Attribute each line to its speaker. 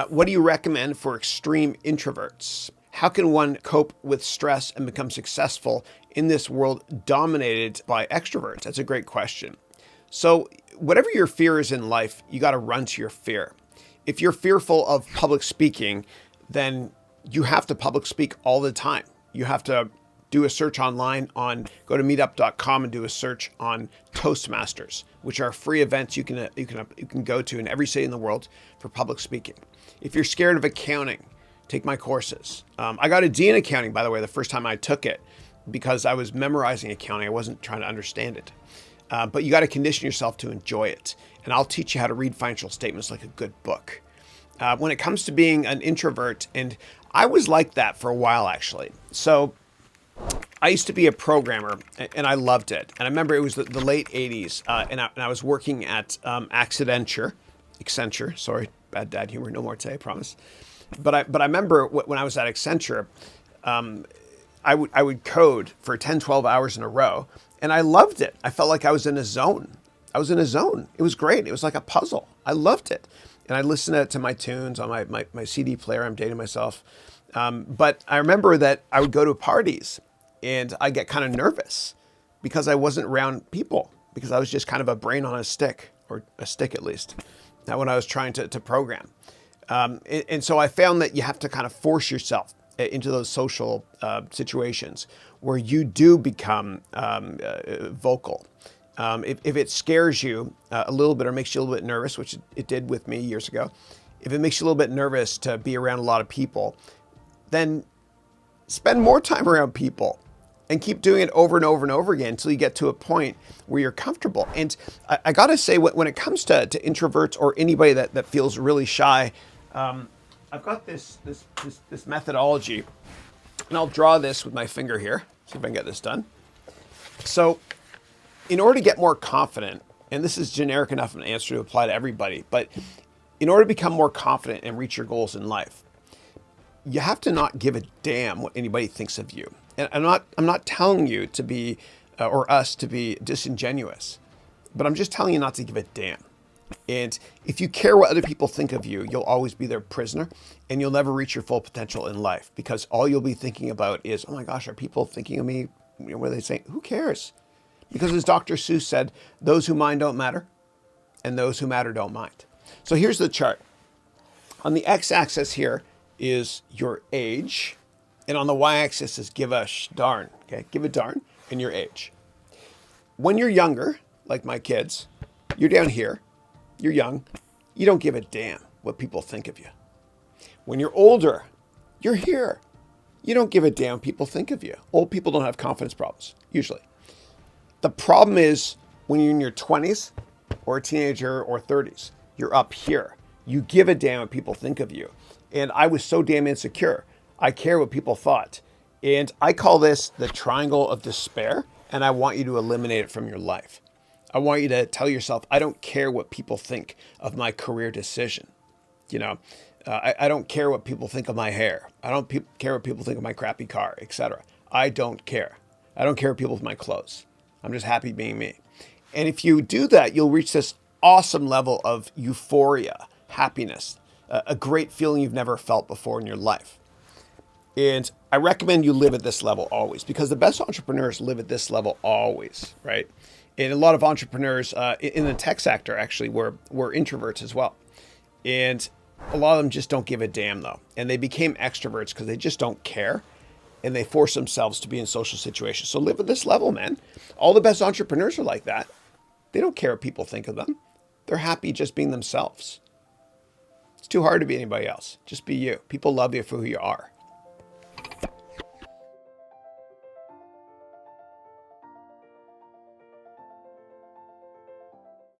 Speaker 1: What do you recommend for extreme introverts? How can one cope with stress and become successful in this world dominated by extroverts? That's a great question. So, whatever your fear is in life, you got to run to your fear. If you're fearful of public speaking, then you have to public speak all the time. You have to do a search online go to meetup.com and do a search on Toastmasters, which are free events you can go to in every city in the world for public speaking. If you're scared of accounting, take my courses. I got a D in accounting, by the way, the first time I took it because I was memorizing accounting. I wasn't trying to understand it. But you got to condition yourself to enjoy it. And I'll teach you how to read financial statements like a good book. When it comes to being an introvert, and I was like that for a while, actually. So I used to be a programmer and I loved it. And I remember it was the late 80s and I was working at Accenture, sorry, bad dad humor, no more today, I promise. But I remember when I was at Accenture, I would code for 10, 12 hours in a row and I loved it. I felt like I was in a zone. It was great. It was like a puzzle. I loved it. And I listened to my tunes on my CD player. I'm dating myself. But I remember that I would go to parties and I get kind of nervous because I wasn't around people, because I was just kind of a brain on a stick, or a stick at least, when I was trying to program. And so I found that you have to kind of force yourself into those social situations where you do become vocal. If it scares you a little bit or makes you a little bit nervous, which it did with me years ago, if it makes you a little bit nervous to be around a lot of people, then spend more time around people and keep doing it over and over and over again until you get to a point where you're comfortable. And I got to say, when it comes to introverts or anybody that feels really shy, I've got this methodology, and I'll draw this with my finger here. See if I can get this done. So in order to get more confident, and this is generic enough of an answer to apply to everybody, but in order to become more confident and reach your goals in life, you have to not give a damn what anybody thinks of you. And I'm not telling you to be, or us to be disingenuous, but I'm just telling you not to give a damn. And if you care what other people think of you, you'll always be their prisoner and you'll never reach your full potential in life, because all you'll be thinking about is, oh my gosh, are people thinking of me? What are they saying? Who cares? Because as Dr. Seuss said, those who mind don't matter and those who matter don't mind. So here's the chart. On the x-axis here is your age, and on the y-axis is give a darn, okay? Give a darn in your age. When you're younger, like my kids, you're down here, you're young, you don't give a damn what people think of you. When you're older, you're here. You don't give a damn what people think of you. Old people don't have confidence problems, usually. The problem is when you're in your 20s or a teenager or 30s, you're up here. You give a damn what people think of you. And I was so damn insecure. I care what people thought. And I call this the triangle of despair. And I want you to eliminate it from your life. I want you to tell yourself, I don't care what people think of my career decision. I don't care what people think of my hair. I don't care what people think of my crappy car, etc. I don't care. I don't care what people think of my clothes. I'm just happy being me. And if you do that, you'll reach this awesome level of euphoria, happiness, a great feeling you've never felt before in your life. And I recommend you live at this level always, because the best entrepreneurs live at this level always, right? And a lot of entrepreneurs in the tech sector actually were introverts as well. And a lot of them just don't give a damn though. And they became extroverts because they just don't care. And they force themselves to be in social situations. So live at this level, man. All the best entrepreneurs are like that. They don't care what people think of them. They're happy just being themselves. It's too hard to be anybody else. Just be you. People love you for who you are.